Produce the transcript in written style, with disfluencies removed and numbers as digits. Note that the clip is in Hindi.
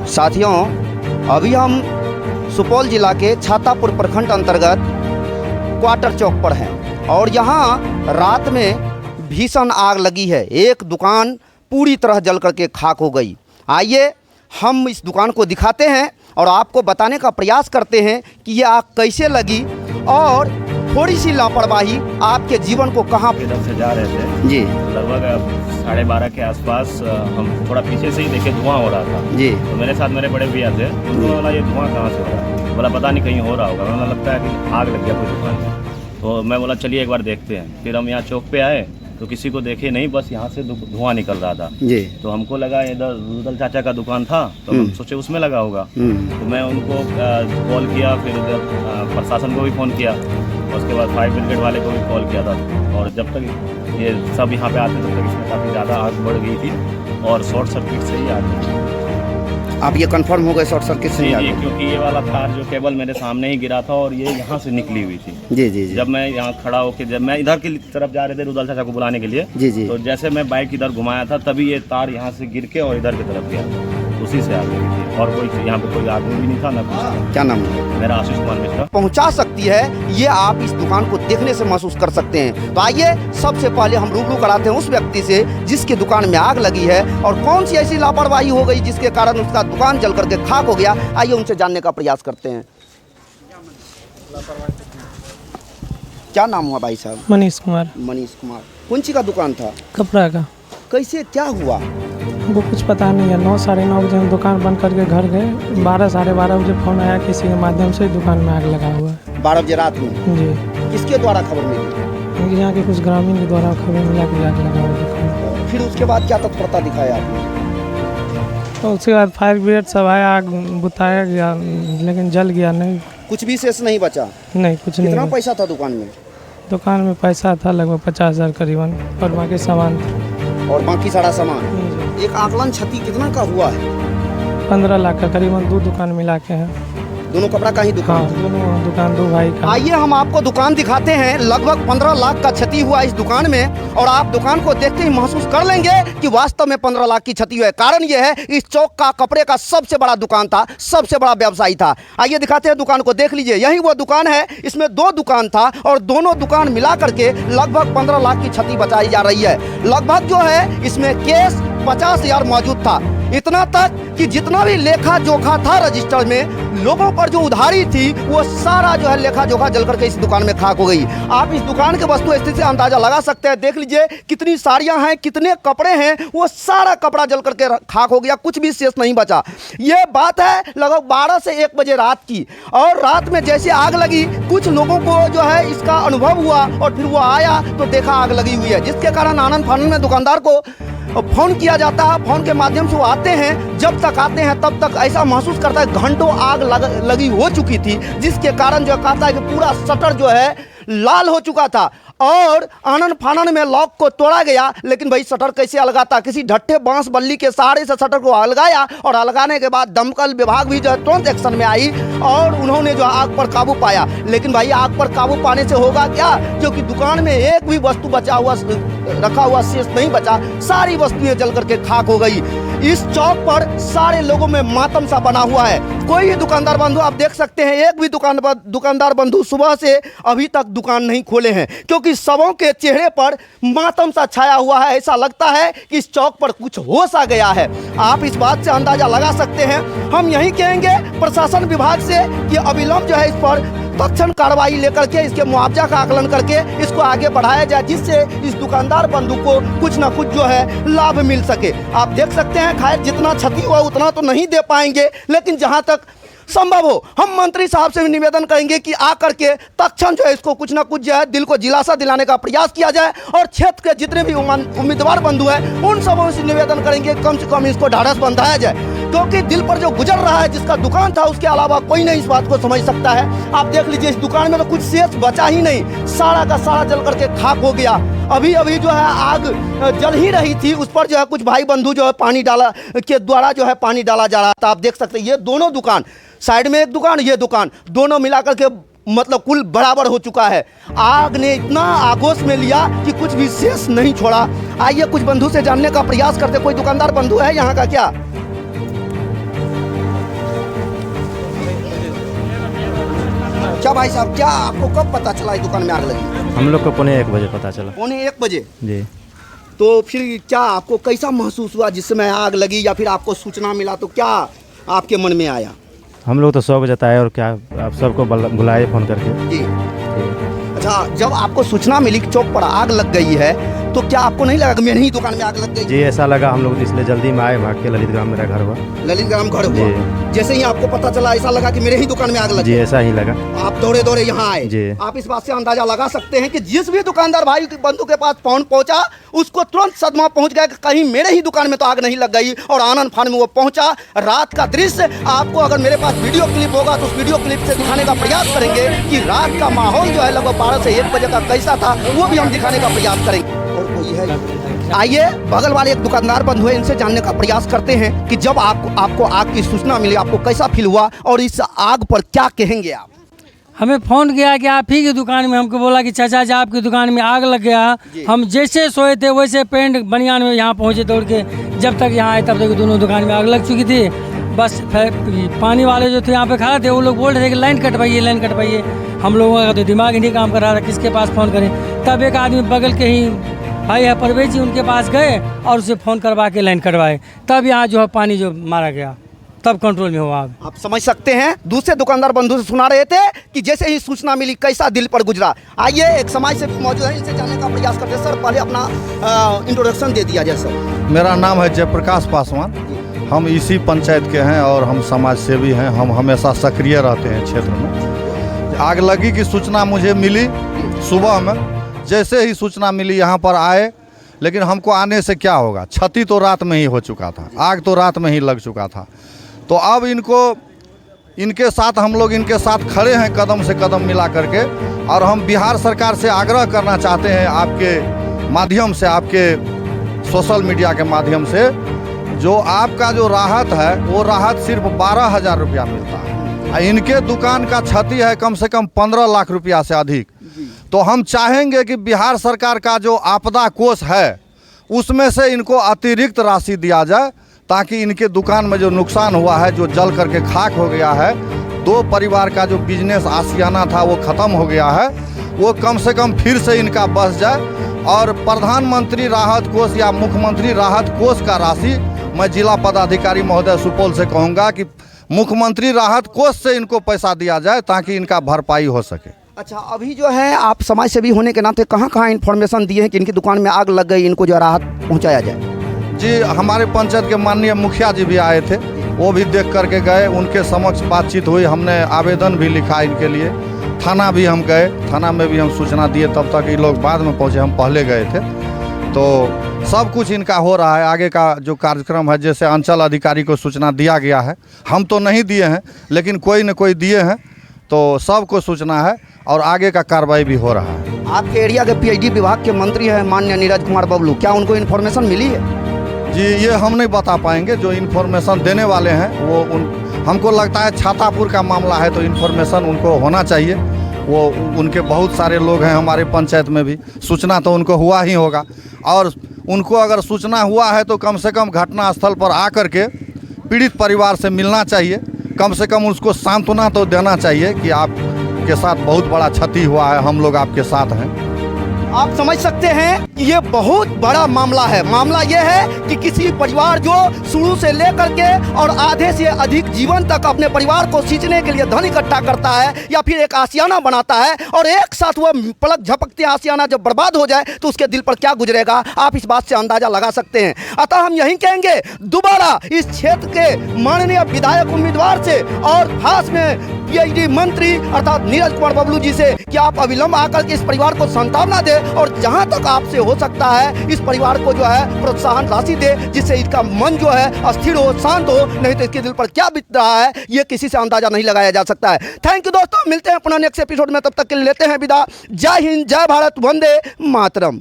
साथियों, अभी हम सुपौल जिला के छातापुर प्रखंड अंतर्गत क्वार्टर चौक पर हैं और यहाँ रात में भीषण आग लगी है। एक दुकान पूरी तरह जल करके खाक हो गई। आइए हम इस दुकान को दिखाते हैं और आपको बताने का प्रयास करते हैं कि ये आग कैसे लगी और थोड़ी सी लापरवाही आपके जीवन को कहाँ। इधर से जा रहे थे जी, लगभग 12:30 के आसपास हम थोड़ा पीछे से ही देखे धुआं हो रहा था जी। तो मेरे साथ मेरे बड़े भैया थे, उनको बोला ये धुआं कहाँ से हो रहा है, बोला पता नहीं कहीं हो रहा होगा, मुझे लगता है कि आग लग गया कोई दुकान में। तो मैं बोला चलिए एक बार देखते हैं। फिर हम यहाँ चौक पे आए तो किसी को देखे नहीं, बस यहाँ से धुआं निकल रहा था जी। तो हमको लगा इधर रुदल चाचा का दुकान था तो हम सोचे उसमें लगा होगा। तो मैं उनको कॉल किया, फिर इधर प्रशासन को भी फ़ोन किया, उसके बाद फायर ब्रिगेड वाले को भी कॉल किया था। और जब तक ये सब यहाँ पे आते तब तक इसमें काफ़ी ज़्यादा आग बढ़ गई थी और शॉर्ट सर्किट से ही आग लगी। आप ये कंफर्म हो गए शॉर्ट सर्किट से ही आग लगी? क्योंकि ये वाला तार जो केबल मेरे सामने ही गिरा था और ये यहाँ से निकली हुई थी। जी जी जी। जब मैं यहाँ खड़ा होकर जब मैं इधर की तरफ जा रहे थे रुदल चाचा को बुलाने के लिए, जी जी। तो जैसे मैं बाइक इधर घुमाया था तभी ये तार यहाँ से गिर के और इधर की तरफ गया, उसी से आग लगी थी। और कोई यहाँ पे कोई आदमी भी नहीं था ना कुछ। क्या नाम है? मेरा आशीष कुमार मिश्रा। पहुंचा सकती है, ये आप इस दुकान को देखने से महसूस कर सकते हैं। तो आइए सबसे पहले हम रूबरू कराते हैं उस व्यक्ति से जिसकी दुकान में आग लगी है और कौन सी ऐसी लापरवाही हो गई जिसके कारण उसका दुकान जल करके खाक हो गया। आइए उनसे जानने का प्रयास करते हैं। क्या नाम हुआ भाई साहब? मनीष कुमार। मनीष कुमार। कौन सी का दुकान था? कपड़ा का। कैसे क्या हुआ? वो कुछ पता नहीं है। 9 साढ़े 9 बजे हम दुकान बंद करके घर गए। 12 साढ़े 12 बजे फ़ोन आया किसी के माध्यम से दुकान में आग लगा हुआ है। 12 बजे रात में? जी। किसके द्वारा खबर मिली? यहाँ के कुछ ग्रामीण के द्वारा खबर मिला कि आग लगा हुआ है दुकान। फिर उसके बाद क्या तत्परता दिखाया आपने? तो उसके बाद फायर ब्रिगेड सब आया, आग बुताया गया लेकिन जल गया नहीं। कुछ भी शेष नहीं बचा? नहीं, कुछ नहीं। कितना पैसा था दुकान में? दुकान में पैसा था लगभग 50,000 करीबन और बाकी सामान था। और बाकी सारा सामान? एक आकलन क्षति कितना का हुआ है? 15 लाख का करीबन। 2 दुकान मिला के हैं। दोनों कपड़ा का ही दुकान? हाँ, दोनों दुकान 2 भाई का। आइए हम आपको दुकान दिखाते हैं। लगभग 15 लाख का क्षति हुआ इस दुकान में और आप दुकान को देखते ही महसूस कर लेंगे कि वास्तव में 15 लाख की क्षति हुई है। कारण यह है इस चौक का कपड़े का सबसे बड़ा दुकान था, सबसे बड़ा व्यवसायी था। आइए दिखाते हैं दुकान को, देख लीजिए। यही वो दुकान है, इसमें 2 दुकान था और दोनों दुकान मिला करके लगभग 15 लाख की क्षति बचाई जा रही है। लगभग जो है इसमें केस 50,000 मौजूद था। इतना तक कि जितना भी लेखा जोखा था रजिस्टर में, लोगों पर जो उधारी थी वो सारा जो है लेखा जोखा जल करके इस दुकान में खाक हो गई। आप इस दुकान के वस्तु स्थिति से अंदाजा लगा सकते हैं। देख लीजिए कितनी साड़ियां हैं, कितने कपड़े हैं, वो सारा कपड़ा जल करके खाक हो गया, कुछ भी शेष नहीं बचा। ये बात है लगभग 12 से 1 बजे रात की। और रात में जैसे आग लगी कुछ लोगों को जो है इसका अनुभव हुआ और फिर वो आया तो देखा आग लगी हुई है, जिसके कारण आनंद फानंद में दुकानदार को फ़ोन किया जाता है। फ़ोन के माध्यम से वो आते हैं, जब तक आते हैं तब तक ऐसा महसूस करता है घंटों आग लगी हो चुकी थी, जिसके कारण जो कहता है कि पूरा शटर जो है लाल हो चुका था और आनन फानन में लॉक को तोड़ा गया। लेकिन भाई शटर कैसे अलगाता? किसी ढट्ठे बांस बल्ली के सहारे से शटर को अलगाया और अलगाने के बाद दमकल विभाग भी जो है तुरंत एक्शन में आई और उन्होंने जो आग पर काबू पाया। लेकिन भाई आग पर काबू पाने से होगा क्या? क्योंकि दुकान में एक भी वस्तु बचा हुआ रखा हुआ शेष नहीं बचा, सारी वस्तुएं जल करके खाक हो गई। इस चौक पर सारे लोगों में मातम सा बना हुआ है। कोई भी दुकानदार बंधु आप देख सकते हैं, एक भी दुकानदार बंधु सुबह से अभी तक दुकान नहीं खोले हैं क्योंकि सबों के चेहरे पर मातम सा छाया हुआ है। ऐसा लगता है कि इस चौक पर कुछ हो सा गया है। आप इस बात से अंदाजा लगा सकते हैं। हम यही कहेंगे प्रशासन विभाग से कि अविलंब जो है इस पर तत्क्षण कार्रवाई लेकर के इसके मुआवजा का आकलन करके इसको आगे बढ़ाया जाए, जिससे इस दुकानदार बंधु को कुछ ना कुछ जो है लाभ मिल सके। आप देख सकते हैं खैर जितना क्षति हुआ उतना तो नहीं दे पाएंगे, लेकिन जहां तक संभव हो हम मंत्री साहब से भी निवेदन करेंगे कि आकर के तत्क्षण जो है इसको कुछ ना कुछ जो है दिल को दिलासा दिलाने का प्रयास किया जाए और क्षेत्र के जितने भी उम्मीदवार बंधु हैं उन सबों से निवेदन करेंगे कम से कम इसको ढाढ़स बंधाया जाए, क्योंकि दिल पर जो गुजर रहा है जिसका दुकान था उसके अलावा कोई नहीं इस बात को समझ सकता है। आप देख लीजिए इस दुकान में तो कुछ शेष बचा ही नहीं, सारा का सारा जल करके खाक हो गया। अभी अभी जो है आग जल ही रही थी, उस पर जो है कुछ भाई बंधु जो है पानी डाला के द्वारा जो है पानी डाला जा रहा था। आप देख सकते हैं ये दोनों दुकान, साइड में एक दुकान, ये दुकान, दोनों मिलाकर के मतलब कुल बराबर हो चुका है। आग ने इतना आगोश में लिया कि कुछ भी शेष नहीं छोड़ा। आइए कुछ बंधु से जानने का प्रयास करते। कोई दुकानदार बंधु है यहाँ का क्या? क्या भाई साहब, क्या आपको कब पता चला इस दुकान में आग लगी? हम लोग को 1:15 बजे पता चला। 1:15 बजे? जी। तो फिर क्या आपको कैसा महसूस हुआ जिस समय आग लगी, या फिर आपको सूचना मिला तो क्या आपके मन में आया? हम लोग तो शौक जताए और क्या आप सबको बुलाए फ़ोन करके। जी। अच्छा, जब आपको सूचना मिली कि चौक पर आग लग गई है तो क्या आपको नहीं लगा कि मेरी ही दुकान में आग लग गई? जी, ऐसा लगा हम लोग, इसलिए जल्दी में आए, भाग के ललित ग्राम मेरा घर हुआ। ललित ग्राम घर हुआ? जी। जैसे ही आपको पता चला ऐसा लगा कि मेरे ही दुकान में आग लग जी, गई? ऐसा ही लगा। आप दौड़े दौड़े यहाँ आए? जी। आप इस बात से अंदाजा लगा सकते हैं कि जिस भी दुकानदार भाई के बंधु के पास फोन पहुंचा उसको तुरंत सदमा पहुंच गया कि कहीं मेरे ही दुकान में तो आग नहीं लग गई, और आनंद फान में वो पहुंचा। रात का दृश्य आपको अगर मेरे पास वीडियो क्लिप होगा तो उस वीडियो क्लिप से दिखाने का प्रयास करेंगे कि रात का माहौल जो है लगभग 12 से 1 बजे का कैसा था, वो भी हम दिखाने का प्रयास करेंगे। और कोई है? आइए बगल वाले एक दुकानदार बंधु है, इनसे जानने का प्रयास करते हैं कि जब आपको आग की सूचना मिली आपको कैसा फील हुआ और इस आग पर क्या कहेंगे आप? हमें फ़ोन किया कि आप ही की दुकान में, हमको बोला कि चाचा जी आपकी दुकान में आग लग गया। हम जैसे सोए थे वैसे पेंट बनियान में यहाँ पहुँचे दौड़ के, जब तक यहाँ आए तब तक दोनों दुकान में आग लग चुकी थी। बस पानी वाले जो थे यहाँ पे खड़े थे वो लोग बोल रहे थे कि लाइन कटवाइए। हम लोगों का तो दिमाग ही नहीं काम कर रहा था किसके पास फ़ोन करें। तब एक आदमी बगल के ही भाई है परवेज जी, उनके पास गए और उसे फ़ोन करवा के लाइन कटवाए, तब यहाँ जो है पानी जो मारा गया तब कंट्रोल में हुआ। आप समझ सकते हैं, दूसरे दुकानदार बंधु से सुना रहे थे कि जैसे ही सूचना मिली कैसा दिल पर गुजरा। आइए एक समाज से मौजूद है, इनसे जानने का प्रयास करते हैं। सर पहले अपना इंट्रोडक्शन दे दिया जाए। सर मेरा नाम है जयप्रकाश पासवान, हम इसी पंचायत के हैं और हम समाज सेवी हैं। हम हमेशा सक्रिय रहते हैं क्षेत्र में। आग लगी की सूचना मुझे मिली सुबह में, जैसे ही सूचना मिली यहाँ पर आए, लेकिन हमको आने से क्या होगा, क्षति तो रात में ही हो चुका था, आग तो रात में ही लग चुका था। तो अब इनके साथ हम लोग इनके साथ खड़े हैं कदम से कदम मिला करके, और हम बिहार सरकार से आग्रह करना चाहते हैं आपके माध्यम से, आपके सोशल मीडिया के माध्यम से, जो आपका जो राहत है वो राहत सिर्फ 12,000 रुपया मिलता है। इनके दुकान का क्षति है कम से कम 15 लाख रुपया से अधिक। तो हम चाहेंगे कि बिहार सरकार का जो आपदा कोष है उसमें से इनको अतिरिक्त राशि दिया जाए, ताकि इनके दुकान में जो नुकसान हुआ है, जो जल करके खाक हो गया है, 2 परिवार का जो बिजनेस आशियाना था वो ख़त्म हो गया है, वो कम से कम फिर से इनका बस जाए। और प्रधानमंत्री राहत कोष या मुख्यमंत्री राहत कोष का राशि मैं जिला पदाधिकारी महोदय सुपौल से कहूँगा कि मुख्यमंत्री राहत कोष से इनको पैसा दिया जाए ताकि इनका भरपाई हो सके। अच्छा, अभी जो है आप समाज सेवी होने के नाते कहाँ इन्फॉर्मेशन दिए हैं कि इनकी दुकान में आग लग गई, इनको जो राहत पहुँचाया जाए? जी, हमारे पंचायत के माननीय मुखिया जी भी आए थे, वो भी देख करके गए, उनके समक्ष बातचीत हुई, हमने आवेदन भी लिखा इनके लिए, थाना भी हम गए, थाना में भी हम सूचना दिए, तब तक ये लोग बाद में पहुँचे, हम पहले गए थे। तो सब कुछ इनका हो रहा है, आगे का जो कार्यक्रम है, जैसे अंचल अधिकारी को सूचना दिया गया है, हम तो नहीं दिए हैं लेकिन कोई न कोई दिए हैं, तो सबको सूचना है और आगे का कार्रवाई भी हो रहा है। आपके एरिया के पीएचडी विभाग के मंत्री हैं माननीय नीरज कुमार बबलू, क्या उनको इन्फॉर्मेशन मिली है? जी, ये हम नहीं बता पाएंगे, जो इन्फॉर्मेशन देने वाले हैं वो हमको लगता है छातापुर का मामला है तो इन्फॉर्मेशन उनको होना चाहिए। वो उनके बहुत सारे लोग हैं हमारे पंचायत में भी, सूचना तो उनको हुआ ही होगा, और उनको अगर सूचना हुआ है तो कम से कम घटना स्थल पर आकर के पीड़ित परिवार से मिलना चाहिए, कम से कम उसको सांत्वना तो देना चाहिए कि आपके साथ बहुत बड़ा क्षति हुआ है, हम लोग आपके साथ हैं। आप समझ सकते हैं कि ये बहुत बड़ा मामला है। मामला ये है कि किसी परिवार जो शुरू से लेकर के और आधे से अधिक जीवन तक अपने परिवार को सींचने के लिए धन इकट्ठा करता है या फिर एक आशियाना बनाता है, और एक साथ वह पलक झपकते आशियाना जब बर्बाद हो जाए तो उसके दिल पर क्या गुजरेगा, आप इस बात से अंदाजा लगा सकते हैं। अतः हम यही कहेंगे दोबारा इस क्षेत्र के माननीय विधायक उम्मीदवार से और खास में पीएचडी मंत्री अर्थात नीरज कुमार बबलू जी से कि आप अविलंब आकर के इस परिवार को सांत्वना दे, और जहां तक आपसे हो सकता है इस परिवार को जो है प्रोत्साहन राशि दे, जिससे इसका मन जो है अस्थिर हो, शांत हो, नहीं तो इसके दिल पर क्या बीत रहा है ये किसी से अंदाजा नहीं लगाया जा सकता है। थैंक यू दोस्तों, मिलते हैं पुनः नेक्स्ट एपिसोड में, तब तक के लिए लेते हैं विदा। जय हिंद, जय भारत, वंदे मातरम।